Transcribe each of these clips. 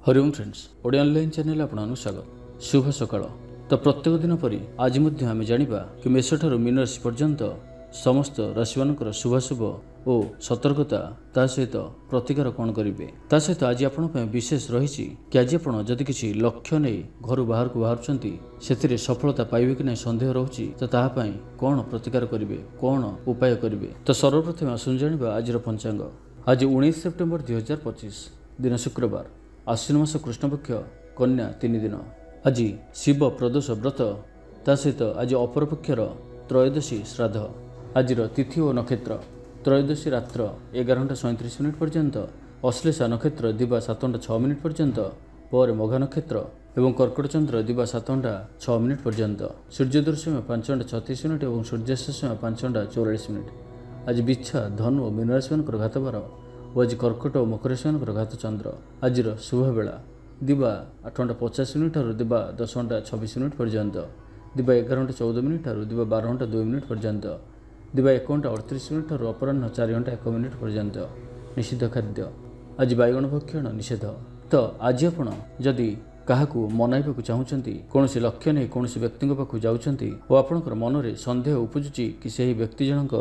Hariom friends Odia online channel आपन स्वागत। शुभ सकाळ। तो प्रत्येक दिन परी आज मध्य आम जानिबा कि मेष ठारू मीन राशि पर्यंत समस्त राशिमानकर शुभाशुभ और सतर्कता ता सहित प्रतिकार कौन करेंगे। ता सहित आज आपण विशेष रही कि आज आप जदि किसी लक्ष्य नहीं घर बाहर को बाहर से सफलता पाइबे कि नहीं संदेह रोचे तो तापाई कौन प्रतिकार करेंगे कौन उपाय करेंगे। तो सर्वप्रथम आसुन जानिबा आज पंचांग। आज 19 सेप्टेम्बर 2025 दिन शुक्रवार आश्विन मास कृष्णपक्ष कन्या 3 दिन। आज शिव प्रदोष व्रत ता सहित आज अपरपक्षर त्रयोदशी श्राद्ध। आज तिथि और नक्षत्र त्रयोदशी रात्र 11:37 पर्यंत, अश्लेषा नक्षत्र दिवा 7:06 पर्यंत, पर मघा नक्षत्र एवं कर्कट चंद्र दिवा 7:06 पर्यंत, सूर्योदय समय 5:36 और सूर्यास्त समय 5:44। आज बिच्छा धनु और मीन राशि मानकर घातबार और आज कर्कट और मकर राशि मानकर घात चंद्र। आज शुभ बेला दिवा 8:50 ठारू दिवा 10:26 पर्यंत, दिवा 11:14 दिवा 12:02 पर्यंत, दिवा 1:38 ठारू अपराह्न 4:01 पर्यंत। निषिद्ध खाद्य आज बैगण भक्षण निषेध। तो आज आपण जदि काहाकू मनाइबाकू चाहूचंती कौन से लक्ष्य नहीं कौन से व्यक्ति पाखु जाउचंती और आपणकर मनरे संदेह उपजुची कि सही व्यक्ति जनक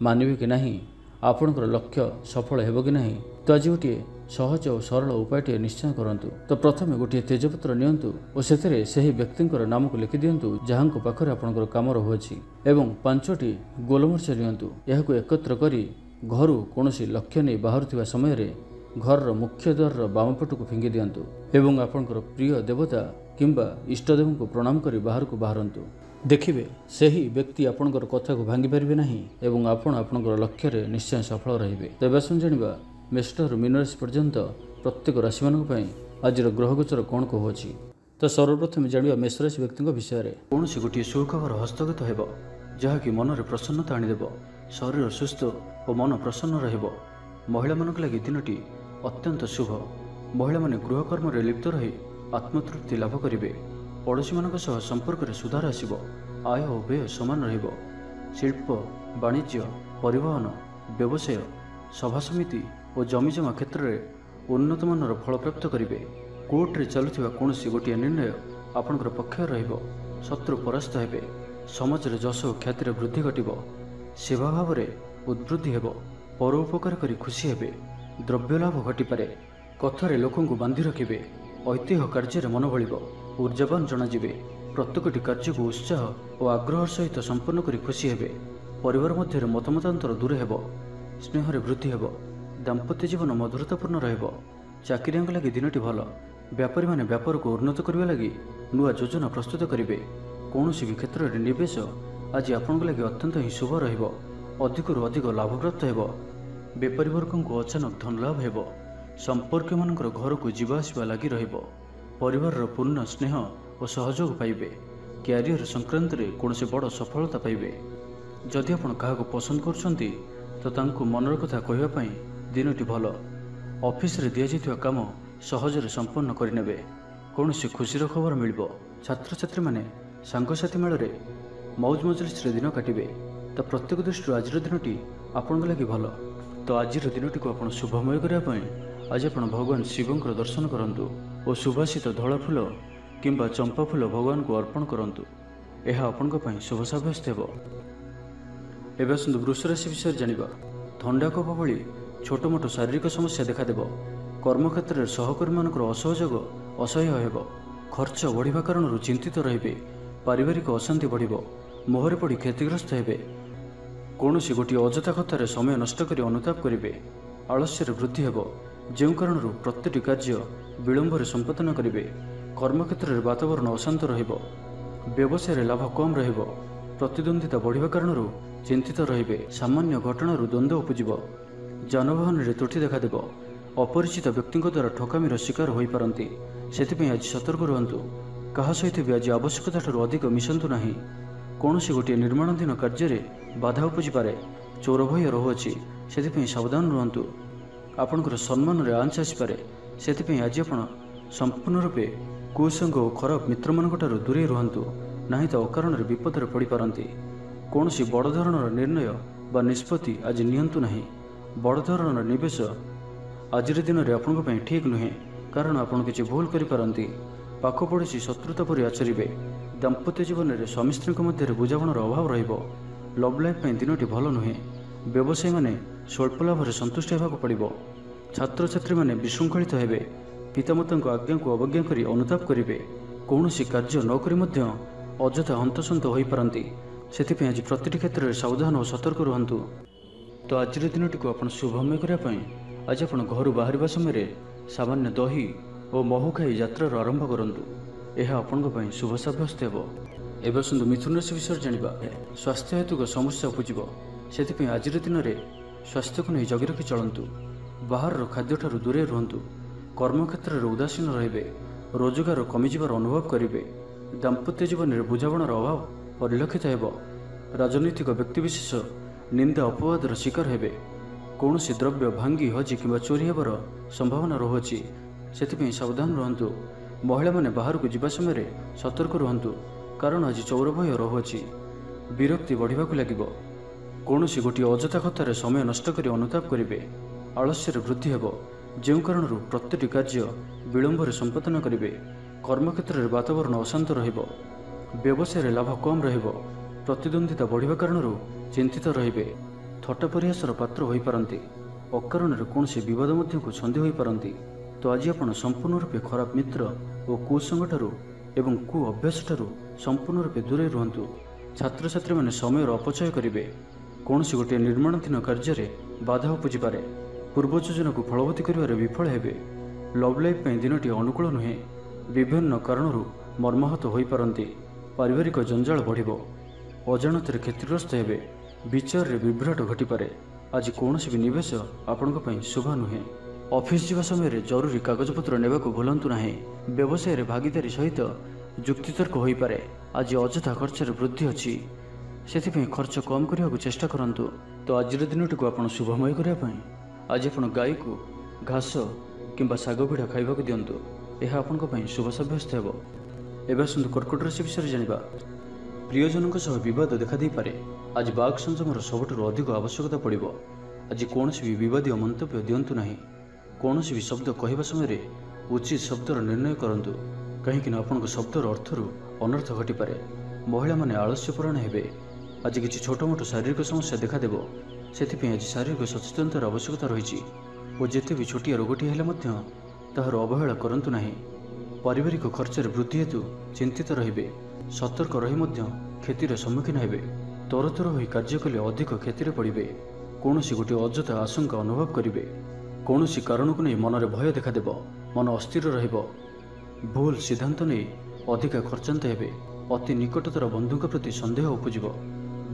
मानिबे कि नहीं आपणकर लक्ष्य सफल हेबो कि नहीं, तो आज गोटे सहज और सरल उपायटे निश्चय करंतु। तो प्रथमे गोटे तेजपत्र नियंतु और सेथरे सही व्यक्तिंकर नाम को लिखि दियंतु जहांको पाखरे आपणकर काम रहुअछि एवं 5टी गोलमरिच नियंतु। याहकु एकत्र करी घरु कोनोसी लक्ष्य नहीं बाहरुथिबा समय रे घर मुख्य द्वार बाम पटको फिंगी दियंतु एवं आपणकर प्रिय देवता किंबा इष्टदेव को प्रणाम करी बाहर को बाहरंतु। देखिए सही व्यक्ति आपणकर कथा को भांगी पारिबे नहीं एवं आपण आपणकर लक्ष्य रे निश्चय सफल रहिबे। तेबे सुन जानिबा मेष ठारू मीन राशि पर्यंत प्रत्येक राशि मानक पई आज ग्रह गोचर कौन कहूछि। तो सर्वप्रथम जानिबा मेष राशि व्यक्ति विषय रे कौन सी गोटे सुखबर हस्तगत हेबो जहाँकि मन रे प्रसन्नता आनिदेब। शरीर सुस्थ और मन प्रसन्न रहिबो। महिला मानक लागि दिनटी अत्यंत शुभ। महिला माने गृह कर्म रे लिप्त रही आत्मतृप्ति लाभ करिवे। पड़ोशी मानक सह संपर्क रे सुधार आसिबो। आय और व्यय समान रहिबो। शिल्प वाणिज्य परिवहन व्यवसाय सभा समिति और जमीजमा क्षेत्र में उन्नत मानर फल प्राप्त करेंगे। कोर्ट रे चलुथिबा कोनोसी गोटे निर्णय आपणकर पक्ष रहिबो। शत्रु परास्त हेबे। समाज रे जश और ख्याति रे वृद्धि घटिबो। सेवा भाव रे उद्वृद्धि हेबो। परोपकार करी खुशी हेबे। द्रव्य लाभ घटिपारे। कथारे लोकंकु बांधि रखिबे। ऐतिह्य कार्य मन भलिबो। ऊर्जावान जनाजिबे। प्रत्येकटी कार्य को उत्साह और आग्रह सहित संपन्न करी खुशी हेबे। परिवार मध्य मतमतांतर दूर हेबो। स्नेह रे वृद्धि हेबो। दाम्पत्य जीवन मधुरतापूर्ण रहिबो। चाकरियांक लागि दिनटी भल। व्यापारी माने व्यापार को उन्नत करबा लागि नुआ योजना प्रस्तुत करिवे। कोनोसी भी क्षेत्र रे निवेश आज आपनक लागि अत्यंत ही शुभ रहिबो। अधिकरु अधिक लाभ प्राप्त हेबो। व्यापारी वर्गको अचानक धन लाभ हेबो। संपर्क मानकर घर को जीवा आसिबा लागि रहिबो। परिवार रो पूर्ण स्नेह और सहयोग पाइबे। क्यारियर संक्रांत रे कोनोसी बड़ सफलता पाइबे। जदि आपण काहाको पसंद करछंती तो तांको मनर कथा कहबा पई दिनटी भल। ऑफिस रे दिया जाइथिबा काम सहज रे संपन्न करिनेबे। कोनोसी खुशीर खबर मिलिबो। छात्र छात्री माने सांगसाथी मेल रे मौज मजलिस रे दिन काटिबे। तो प्रत्येक दृष्टि आज दिनटी आपन लागि भल। तो आज दिनटी को आपण शुभमय करिया पई आज आपण भगवान शिवंकर दर्शन करंतु और सुभाषित धला फूल किंबा चंपा फूल भगवान को अर्पण करंतु। यह आपन पई शुभ साब्यस्त हेबो। एवं आसतु वृष राशि विषय जानिबा। थंडा कफ भली छोट मोट शारीरिक समस्या देखादेब। कर्मक्षेत्र में सहकर्मी मानकर असहयोग असह्य हेबो। खर्च बढ़िबा कारण चिंतित रहिबे। पारिवारिक अशांति बढ़िबो। मोहरे पड़ी क्षतिग्रस्त हेबे। कोनोसी गोटे अजथा कथार समय नष्ट करी अनुताप करिवे। आलस्य वृद्धि हेबो। जो कारण प्रत्येक कार्य विलंब संपादन करेंगे। कर्मक्षेत्र में वातावरण अशांत रहिबो। व्यवसाय रे लाभ कम रहिबो। प्रतिद्वंदिता बढ़िबा कारण चिंतित रहिबे। सामान्य घटना द्वंद्व उपजिबो। जानवाहन रे त्रुटि देखादेब। अपरिचित व्यक्ति द्वारा ठकामीर शिकार होई पारंती। सेथिपई आज सतर्क रहंतु। कहा सहित भी आज आवश्यकता ठारू अधिक मिशंतु नाही। कोनोसी गोटे निर्माणाधीन कार्य रे बाधा उपजि पारे। चोर भय रहुअछि सेथिपई सावधान रहंतु। आपणकर सम्मान रे आंच आसिपारे। सेथिपई आज आपण संपूर्ण रूपे कुसंग और खराब मित्र मानक ठारू दूरे रहंतु, नाही तो अकारण रे विपद रे पड़ी पारंती। कोनोसी बड़ धरणर निर्णय बा निष्पत्ति आज नियंतु नाही। बड़ धरणर निवेश आज दिन में आपंक ठीक नुहे। କାରଣ ଆପଣ କିଛି ଭୁଲ କରିପାରନ୍ତି। ପାଖ ପଡ଼ୋଶୀ ଶତ୍ରୁତା ପରି ଆଚରିବେ। ଦାମ୍ପତ୍ୟ ଜୀବନରେ ସ୍ୱାମୀ ସ୍ତ୍ରୀଙ୍କ ମଧ୍ୟରେ ବୁଝାମଣାର ଅଭାବ ରହିବ। ଲଭ୍ ଲାଇଫ୍ ପାଇଁ ଦିନଟି ଭଲ ନୁହେଁ। ବ୍ୟବସାୟୀମାନେ ସ୍ୱଳ୍ପ ଲାଭରେ ସନ୍ତୁଷ୍ଟ ହେବାକୁ ପଡ଼ିବ। ଛାତ୍ରଛାତ୍ରୀମାନେ ବିଶୃଙ୍ଖଳିତ ହେବେ। ପିତାମାତାଙ୍କ ଆଜ୍ଞାକୁ ଅବଜ୍ଞା କରି ଅନୁତାପ କରିବେ। କୌଣସି କାର୍ଯ୍ୟ ନ କରି ମଧ୍ୟ ଅଯଥା ହନ୍ତସନ୍ତ ହୋଇପାରନ୍ତି। ସେଥିପାଇଁ ଆଜି ପ୍ରତିଟି କ୍ଷେତ୍ରରେ ସାବଧାନ ଓ ସତର୍କ ରୁହନ୍ତୁ। ତ ଆଜିର ଦିନଟିକୁ ଆପଣ ଶୁଭମୟ କରିବା ପାଇଁ ଆଜି ଆପଣ ଘରୁ ବାହାରିବା ସମୟରେ ସାମାନ୍ୟ ଦହି ଓ ମହୁ ଖାଇ ଯାତ୍ରାର ଆରମ୍ଭ କରନ୍ତୁ। ଏହା ଆପଣଙ୍କ ପାଇଁ ଶୁଭ ସାବ୍ୟସ୍ତ ହେବ। ଏବେ ଆସନ୍ତୁ ମିଥୁନ ରାଶି ବିଷୟରେ ଜାଣିବା। ସ୍ୱାସ୍ଥ୍ୟ ହେତୁକ ସମସ୍ୟା ଉପୁଜିବ। ସେଥିପାଇଁ ଆଜିର ଦିନରେ ସ୍ୱାସ୍ଥ୍ୟକୁ ନେଇ ଜଗି ରଖି ଚଳନ୍ତୁ। ବାହାରର ଖାଦ୍ୟଠାରୁ ଦୂରେଇ ରୁହନ୍ତୁ। କର୍ମକ୍ଷେତ୍ରରେ ଉଦାସୀନ ରହିବେ। ରୋଜଗାର କମିଯିବାର ଅନୁଭବ କରିବେ। ଦାମ୍ପତ୍ୟ ଜୀବନରେ ବୁଝାମଣାର ଅଭାବ ପରିଲକ୍ଷିତ ହେବ। ରାଜନୈତିକ ବ୍ୟକ୍ତିବିଶେଷ ନିନ୍ଦା ଅପବାଦର ଶିକାର ହେବେ। କୌଣସି ଦ୍ରବ୍ୟ ଭାଙ୍ଗି ହଜି କିମ୍ବା ଚୋରି ହେବାର ସମ୍ଭାବନା ରହୁଅଛି। ସେଥିପାଇଁ ସାବଧାନ ରୁହନ୍ତୁ। ମହିଳାମାନେ ବାହାରକୁ ଯିବା ସମୟରେ ସତର୍କ ରୁହନ୍ତୁ, କାରଣ ଆଜି ଚୋର ଭୟ ରହୁଅଛି। ବିରକ୍ତି ବଢ଼ିବାକୁ ଲାଗିବ। କୌଣସି ଗୋଟିଏ ଅଯଥା କଥାରେ ସମୟ ନଷ୍ଟ କରି ଅନୁତାପ କରିବେ। ଆଳସ୍ୟରେ ବୃଦ୍ଧି ହେବ, ଯେଉଁ କାରଣରୁ ପ୍ରତିଟି କାର୍ଯ୍ୟ ବିଳମ୍ବରେ ସମ୍ପାଦନ କରିବେ। କର୍ମକ୍ଷେତ୍ରରେ ବାତାବରଣ ଅଶାନ୍ତ ରହିବ। ବ୍ୟବସାୟରେ ଲାଭ କମ୍ ରହିବ। ପ୍ରତିଦ୍ୱନ୍ଦ୍ୱିତା ବଢ଼ିବା କାରଣରୁ ଚିନ୍ତିତ ରହିବେ। ଥଟ୍ଟା ପରିହାସର ପାତ୍ର ହୋଇପାରନ୍ତି। ଅକାରଣରେ କୌଣସି ବିବାଦ ମଧ୍ୟକୁ ଛନ୍ଦି ହୋଇପାରନ୍ତି। ତ ଆଜି ଆପଣ ସମ୍ପୂର୍ଣ୍ଣ ରୂପେ ଖରାପ ମିତ୍ର ଓ କୁସଙ୍ଗଠାରୁ ଏବଂ କୁ ଅଭ୍ୟାସଠାରୁ ସମ୍ପୂର୍ଣ୍ଣ ରୂପେ ଦୂରେଇ ରୁହନ୍ତୁ। ଛାତ୍ରଛାତ୍ରୀମାନେ ସମୟର ଅପଚୟ କରିବେ। କୌଣସି ଗୋଟିଏ ନିର୍ମାଣାଧୀନ କାର୍ଯ୍ୟରେ ବାଧା ଉପୁଜିପାରେ। ପୂର୍ବ ଯୋଜନାକୁ ଫଳବତୀ କରିବାରେ ବିଫଳ ହେବେ। ଲଭ୍ ଲାଇଫ୍ ପାଇଁ ଦିନଟି ଅନୁକୂଳ ନୁହେଁ। ବିଭିନ୍ନ କାରଣରୁ ମର୍ମାହତ ହୋଇପାରନ୍ତି। ପାରିବାରିକ ଜଞ୍ଜାଳ ବଢ଼ିବ। ଅଜାଣତରେ କ୍ଷତିଗ୍ରସ୍ତ ହେବେ। ବିଚାରରେ ବିଭ୍ରାଟ ଘଟିପାରେ। ଆଜି କୌଣସି ବି ନିବେଶ ଆପଣଙ୍କ ପାଇଁ ଶୁଭ ନୁହେଁ। ଅଫିସ୍ ଯିବା ସମୟରେ ଜରୁରୀ କାଗଜପତ୍ର ନେବାକୁ ଭୁଲନ୍ତୁ ନାହିଁ। ବ୍ୟବସାୟରେ ଭାଗିଦାରୀ ସହିତ ଯୁକ୍ତିତର୍କ ହୋଇପାରେ। ଆଜି ଅଯଥା ଖର୍ଚ୍ଚରେ ବୃଦ୍ଧି ଅଛି। ସେଥିପାଇଁ ଖର୍ଚ୍ଚ କମ୍ କରିବାକୁ ଚେଷ୍ଟା କରନ୍ତୁ। ତ ଆଜିର ଦିନଟିକୁ ଆପଣ ଶୁଭମୟ କରିବା ପାଇଁ ଆଜି ଆପଣ ଗାଈକୁ ଘାସ କିମ୍ବା ଶାଗ ପିଠା ଖାଇବାକୁ ଦିଅନ୍ତୁ। ଏହା ଆପଣଙ୍କ ପାଇଁ ଶୁଭ ସାବ୍ୟସ୍ତ ହେବ। ଏବେ ଆସନ୍ତୁ କର୍କଟ ରାଶି ବିଷୟରେ ଜାଣିବା। ପ୍ରିୟଜନଙ୍କ ସହ ବିବାଦ ଦେଖାଦେଇପାରେ। ଆଜି ବାକ୍ ସଂଯମର ସବୁଠାରୁ ଅଧିକ ଆବଶ୍ୟକତା ପଡ଼ିବ। ଆଜି କୌଣସି ବି ବିବାଦୀୟ ମନ୍ତବ୍ୟ ଦିଅନ୍ତୁ ନାହିଁ। କୌଣସି ବି ଶବ୍ଦ କହିବା ସମୟରେ ଉଚିତ ଶବ୍ଦର ନିର୍ଣ୍ଣୟ କରନ୍ତୁ, କାହିଁକିନା ଆପଣଙ୍କ ଶବ୍ଦର ଅର୍ଥରୁ ଅନର୍ଥ ଘଟିପାରେ। ମହିଳାମାନେ ଆଳସ୍ୟପରାୟଣ ହେବେ। ଆଜି କିଛି ଛୋଟମୋଟ ଶାରୀରିକ ସମସ୍ୟା ଦେଖାଦେବ। ସେଥିପାଇଁ ଆଜି ଶାରୀରିକ ସଚେତନତାର ଆବଶ୍ୟକତା ରହିଛି ଓ ଯେତେ ବି ଛୋଟିଆ ରୋଗଟିଏ ହେଲେ ମଧ୍ୟ ତାହାର ଅବହେଳା କରନ୍ତୁ ନାହିଁ। ପାରିବାରିକ ଖର୍ଚ୍ଚରେ ବୃଦ୍ଧି ହେତୁ ଚିନ୍ତିତ ରହିବେ। ସତର୍କ ରହି ମଧ୍ୟ କ୍ଷତିର ସମ୍ମୁଖୀନ ହେବେ। ତରତର ହୋଇ କାର୍ଯ୍ୟ କଲେ ଅଧିକ କ୍ଷତିରେ ପଡ଼ିବେ। କୌଣସି ଗୋଟିଏ ଅଯଥା ଆଶଙ୍କା ଅନୁଭବ କରିବେ। କୌଣସି କାରଣକୁ ନେଇ ମନରେ ଭୟ ଦେଖାଦେବ। ମନ ଅସ୍ଥିର ରହିବ। ଭୁଲ ସିଦ୍ଧାନ୍ତ ନେଇ ଅଧିକା ଖର୍ଚ୍ଚାନ୍ତ ହେବେ। ଅତି ନିକଟତର ବନ୍ଧୁଙ୍କ ପ୍ରତି ସନ୍ଦେହ ଉପୁଜିବ।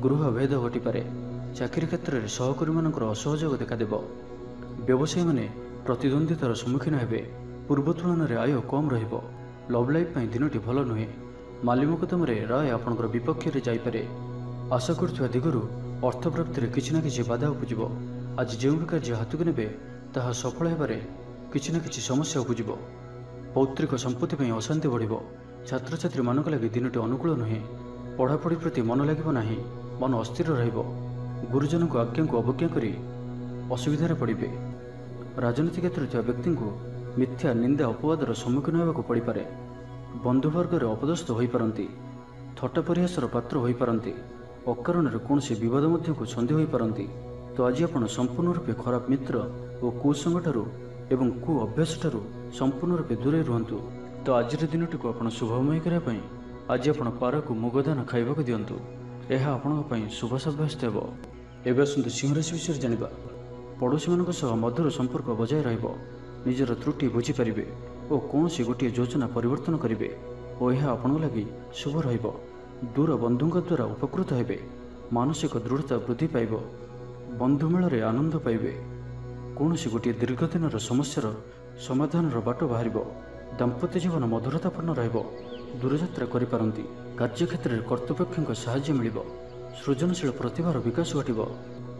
ଗୃହ ଭେଦ ଘଟିପାରେ। ଚାକିରି କ୍ଷେତ୍ରରେ ସହକର୍ମୀମାନଙ୍କର ଅସହଯୋଗ ଦେଖାଦେବ। ବ୍ୟବସାୟୀମାନେ ପ୍ରତିଦ୍ୱନ୍ଦ୍ୱିତାର ସମ୍ମୁଖୀନ ହେବେ। ପୂର୍ବ ତୁଳନାରେ ଆୟ କମ୍ ରହିବ। ଲଭ୍ ଲାଇଫ୍ ପାଇଁ ଦିନଟି ଭଲ ନୁହେଁ। ମାଲି ମୋକଦ୍ଦମାରେ ରାୟ ଆପଣଙ୍କର ବିପକ୍ଷରେ ଯାଇପାରେ। ଆଶା କରୁଥିବା ଦିଗରୁ ଅର୍ଥ ପ୍ରାପ୍ତିରେ କିଛି ନା କିଛି ବାଧା ଉପୁଜିବ। ଆଜି ଯେଉଁ ବି କାର୍ଯ୍ୟ ହାତକୁ ନେବେ ତାହା ସଫଳ ହେବାରେ କିଛି ନା କିଛି ସମସ୍ୟା ଉପୁଜିବ। ପୌତ୍ରିକ ସମ୍ପତ୍ତି ପାଇଁ ଅଶାନ୍ତି ବଢ଼ିବ। ଛାତ୍ରଛାତ୍ରୀମାନଙ୍କ ଲାଗି ଦିନଟି ଅନୁକୂଳ ନୁହେଁ। ପଢ଼ାପଢ଼ି ପ୍ରତି ମନ ଲାଗିବ ନାହିଁ। ମନ ଅସ୍ଥିର ରହିବ। ଗୁରୁଜନଙ୍କ ଆଜ୍ଞାକୁ ଅବଜ୍ଞା କରି ଅସୁବିଧାରେ ପଡ଼ିବେ। ରାଜନୀତି କ୍ଷେତ୍ରରେ ଥିବା ବ୍ୟକ୍ତିଙ୍କୁ ମିଥ୍ୟା ନିନ୍ଦା ଅପବାଦର ସମ୍ମୁଖୀନ ହେବାକୁ ପଡ଼ିପାରେ। ବନ୍ଧୁବର୍ଗରେ ଅପଦସ୍ଥ ହୋଇପାରନ୍ତି। ଥଟ୍ଟା ପରିହାସର ପାତ୍ର ହୋଇପାରନ୍ତି। ଅକାରଣରେ କୌଣସି ବିବାଦ ମଧ୍ୟକୁ ଛନ୍ଦି ହୋଇପାରନ୍ତି। ତ ଆଜି ଆପଣ ସମ୍ପୂର୍ଣ୍ଣ ରୂପେ ଖରାପ ମିତ୍ର ଓ କୁସଙ୍ଗଠାରୁ ଏବଂ କୁ ଅଭ୍ୟାସଠାରୁ ସମ୍ପୂର୍ଣ୍ଣ ରୂପେ ଦୂରେଇ ରୁହନ୍ତୁ। ତ ଆଜିର ଦିନଟିକୁ ଆପଣ ଶୁଭମୟ କରିବା ପାଇଁ ଆଜି ଆପଣ ପାରାକୁ ମୁଗଦାନା ଖାଇବାକୁ ଦିଅନ୍ତୁ। ଏହା ଆପଣଙ୍କ ପାଇଁ ଶୁଭ ସାବ୍ୟସ୍ତ ହେବ। ଏବେ ଆସନ୍ତୁ ସିଂହ ରାଶି ବିଷୟରେ ଜାଣିବା। ପଡ଼ୋଶୀମାନଙ୍କ ସହ ମଧୁର ସମ୍ପର୍କ ବଜାୟ ରହିବ। ନିଜର ତ୍ରୁଟି ବୁଝିପାରିବେ ଓ କୌଣସି ଗୋଟିଏ ଯୋଜନା ପରିବର୍ତ୍ତନ କରିବେ ଓ ଏହା ଆପଣଙ୍କ ଲାଗି ଶୁଭ ରହିବ। ଦୂର ବନ୍ଧୁଙ୍କ ଦ୍ୱାରା ଉପକୃତ ହେବେ। ମାନସିକ ଦୃଢ଼ତା ବୃଦ୍ଧି ପାଇବ। ବନ୍ଧୁମେଳରେ ଆନନ୍ଦ ପାଇବେ। କୌଣସି ଗୋଟିଏ ଦୀର୍ଘଦିନର ସମସ୍ୟାର ସମାଧାନର ବାଟ ବାହାରିବ। ଦାମ୍ପତ୍ୟ ଜୀବନ ମଧୁରତାପୂର୍ଣ୍ଣ ରହିବ। ଦୂରଯାତ୍ରା କରିପାରନ୍ତି। କାର୍ଯ୍ୟକ୍ଷେତ୍ରରେ କର୍ତ୍ତୃପକ୍ଷଙ୍କ ସାହାଯ୍ୟ ମିଳିବ। ସୃଜନଶୀଳ ପ୍ରତିଭାର ବିକାଶ ଘଟିବ।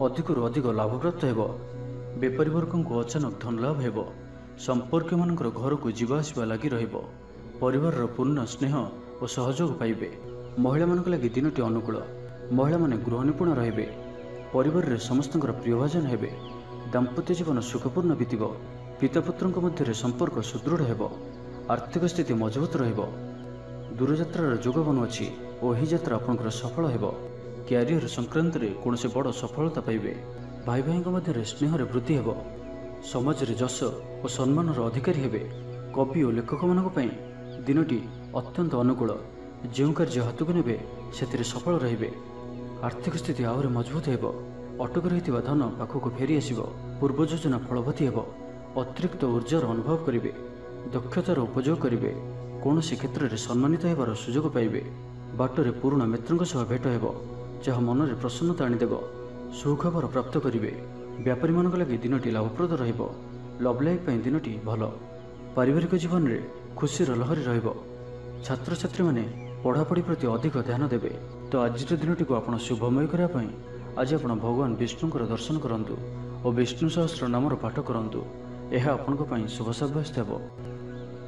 ଅଧିକରୁ ଅଧିକ ଲାଭପ୍ରାପ୍ତ ହେବ। ବେପାରୀ ବର୍ଗଙ୍କୁ ଅଚାନକ ଧନଲାଭ ହେବ। ସମ୍ପର୍କୀୟମାନଙ୍କର ଘରକୁ ଯିବା ଆସିବା ଲାଗି ରହିବ। ପରିବାରର ପୂର୍ଣ୍ଣ ସ୍ନେହ ଓ ସହଯୋଗ ପାଇବେ। ମହିଳାମାନଙ୍କ ଲାଗି ଦିନଟି ଅନୁକୂଳ। ମହିଳାମାନେ ଗୃହ ନିପୁଣ ରହିବେ। ପରିବାରରେ ସମସ୍ତଙ୍କର ପ୍ରିୟଭାଜନ ହେବେ। ଦାମ୍ପତ୍ୟ ଜୀବନ ସୁଖପୂର୍ଣ୍ଣ ବିତିବ। ପିତାପୁତ୍ରଙ୍କ ମଧ୍ୟରେ ସମ୍ପର୍କ ସୁଦୃଢ଼ ହେବ। ଆର୍ଥିକ ସ୍ଥିତି ମଜବୁତ ରହିବ। ଦୂରଯାତ୍ରାର ଯୋଗ ବନୁଅଛି ଓ ଏହି ଯାତ୍ରା ଆପଣଙ୍କର ସଫଳ ହେବ। କ୍ୟାରିୟର ସଂକ୍ରାନ୍ତରେ କୌଣସି ବଡ଼ ସଫଳତା ପାଇବେ। ଭାଇ ଭାଇଙ୍କ ମଧ୍ୟରେ ସ୍ନେହରେ ବୃଦ୍ଧି ହେବ। ସମାଜରେ ଯଶ ଓ ସମ୍ମାନର ଅଧିକାରୀ ହେବେ। କବି ଓ ଲେଖକମାନଙ୍କ ପାଇଁ ଦିନଟି ଅତ୍ୟନ୍ତ ଅନୁକୂଳ। ଯେଉଁ କାର୍ଯ୍ୟ ହାତକୁ ନେବେ ସେଥିରେ ସଫଳ ରହିବେ। ଆର୍ଥିକ ସ୍ଥିତି ଆହୁରି ମଜବୁତ ହେବ। ଅଟକି ରହିଥିବା ଧନ ପାଖକୁ ଫେରି ଆସିବ। ପୂର୍ବ ଯୋଜନା ଫଳବତୀ ହେବ। ଅତିରିକ୍ତ ଉର୍ଜାର ଅନୁଭବ କରିବେ। ଦକ୍ଷତାର ଉପଯୋଗ କରିବେ। କୌଣସି କ୍ଷେତ୍ରରେ ସମ୍ମାନିତ ହେବାର ସୁଯୋଗ ପାଇବେ। ବାଟରେ ପୁରୁଣା ମିତ୍ରଙ୍କ ସହ ଭେଟ ହେବ, ଯାହା ମନରେ ପ୍ରସନ୍ନତା ଆଣିଦେବ। ସୁଖବର ପ୍ରାପ୍ତ କରିବେ। ବ୍ୟାପାରୀମାନଙ୍କ ଲାଗି ଦିନଟି ଲାଭପ୍ରଦ ରହିବ। ଲଭ୍ ଲାଇଫ୍ ପାଇଁ ଦିନଟି ଭଲ। ପାରିବାରିକ ଜୀବନରେ ଖୁସିର ଲହରୀ ରହିବ। ଛାତ୍ରଛାତ୍ରୀମାନେ ପଢ଼ାପଢ଼ି ପ୍ରତି ଅଧିକ ଧ୍ୟାନ ଦେବେ। ତ ଆଜିର ଦିନଟିକୁ ଆପଣ ଶୁଭମୟ କରିବା ପାଇଁ ଆଜି ଆପଣ ଭଗବାନ ବିଷ୍ଣୁଙ୍କର ଦର୍ଶନ କରନ୍ତୁ ଓ ବିଷ୍ଣୁ ସହସ୍ର ନାମର ପାଠ କରନ୍ତୁ। ଏହା ଆପଣଙ୍କ ପାଇଁ ଶୁଭ ସାବ୍ୟସ୍ତ ହେବ।